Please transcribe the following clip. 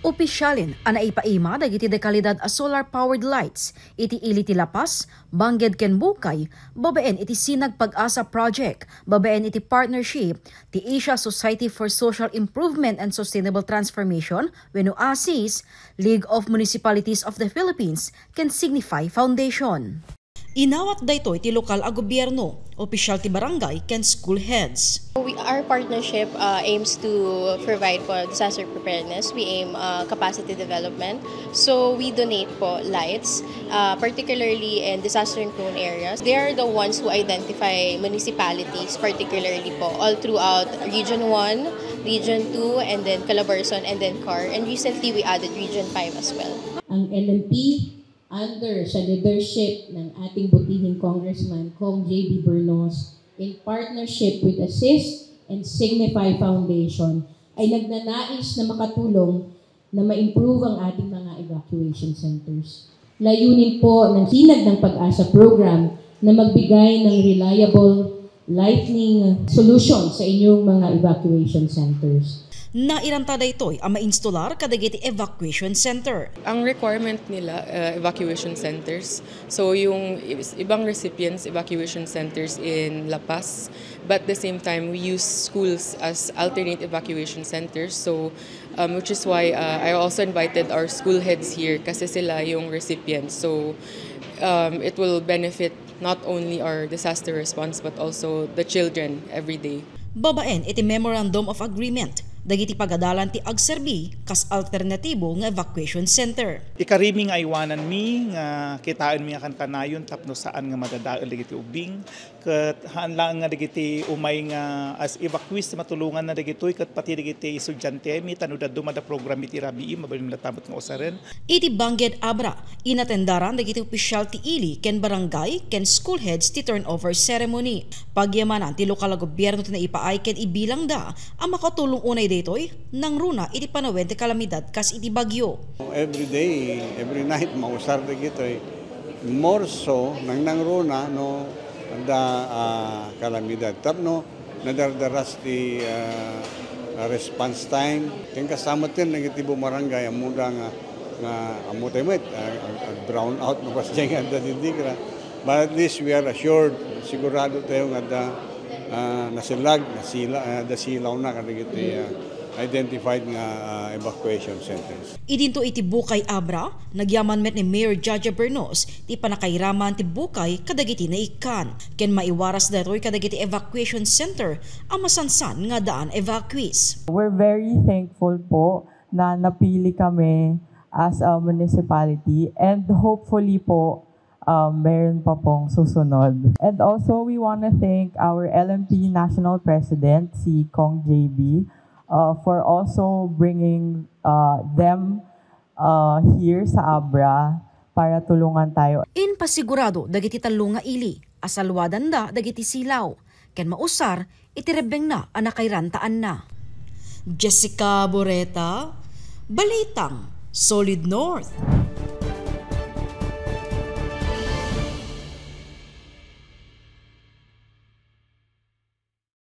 Opisyalin ang naipaima dagiti de kalidad a solar-powered lights, iti iliti lapas, bangged ken bukay, babaen iti Sinag Pag-asa Project, babaen iti partnership, ti Asia Society for Social Improvement and Sustainable Transformation, wenno ASIS, League of Municipalities of the Philippines, ken Signify Foundation. Inawat daytoy ti lokal a gobyerno, opisyal ti barangay ken school heads. Our partnership aims to provide for disaster preparedness. We aim capacity development. So we donate po lights, particularly in disaster-prone areas. They are the ones who identify municipalities, particularly po, all throughout Region 1, Region 2, and then Calabarzon, and then CAR. And recently we added Region 5 as well. Ang LNP, under sa leadership ng ating butihing Congressman Kong J.B. Bernos, in partnership with ASIS and Signify Foundation, ay nagnanais na makatulong na ma-improve ang ating mga evacuation centers. Layunin po ng Sinag ng Pag-asa program na magbigay ng reliable lightning solution sa inyong mga evacuation centers. Nairantada ito'y ang ma-instalar kadagiti evacuation center. Ang requirement nila, evacuation centers. So yung ibang recipients, evacuation centers in La Paz. But at the same time, we use schools as alternate evacuation centers. So which is why I also invited our school heads here kasi sila yung recipients. So it will benefit not only our disaster response but also the children every day. Babaen iti Memorandum of Agreement dagiti pagadalan ti agserbi kas alternatibo nga evacuation center. Ikariming aywanan mi nga kitaan mi akan kanayon tapno saan nga madadael dagiti ubing ket hanlang nga dagiti umay nga as evacuees matulungan na dagitoy ket pati dagiti estudyante mi tanudad dumada program iti rabii mabalin natamot nga usaren. Iti Bangged Abra inatendaran dagiti opisyal ti ili ken barangay ken school heads ti turnover ceremony. Pagyamanan ti lokal a gobyerno ti naipaay ken ibilang da ang makatulong unay daytoy nang runa iti panawen ti kalamidad kas iti bagyo. Every day, every night mausar dagitoy more so nang runa no da kalamidad tapno nadardaras ti response time ken kasama tin nagiti bumarangay amuda nga amutay met brown out no pas jeng da didigra. But at least we are assured sigurado tayo nga da nasilag silaw na kadagiti identified nga evacuation centers. Idinto iti Bukay Abra, nagyaman met ni Mayor Jaja Bernos ti panakairaman ti Bukay kadagiti na ikan. Ken maiwaras datoy kadagiti evacuation center ang masansan nga daan evacuees. We're very thankful po na napili kami as a municipality and hopefully po meron pa pong susunod. And also we want to thank our LMP National President si Kong JB for also bringing them here sa Abra para tulungan tayo. In pasigurado dagiti talunga ili, asalwadan da dagiti silaw, ken mausar itirebeng na anakairantaan na. Jessica Boreta, Balitang Solid North.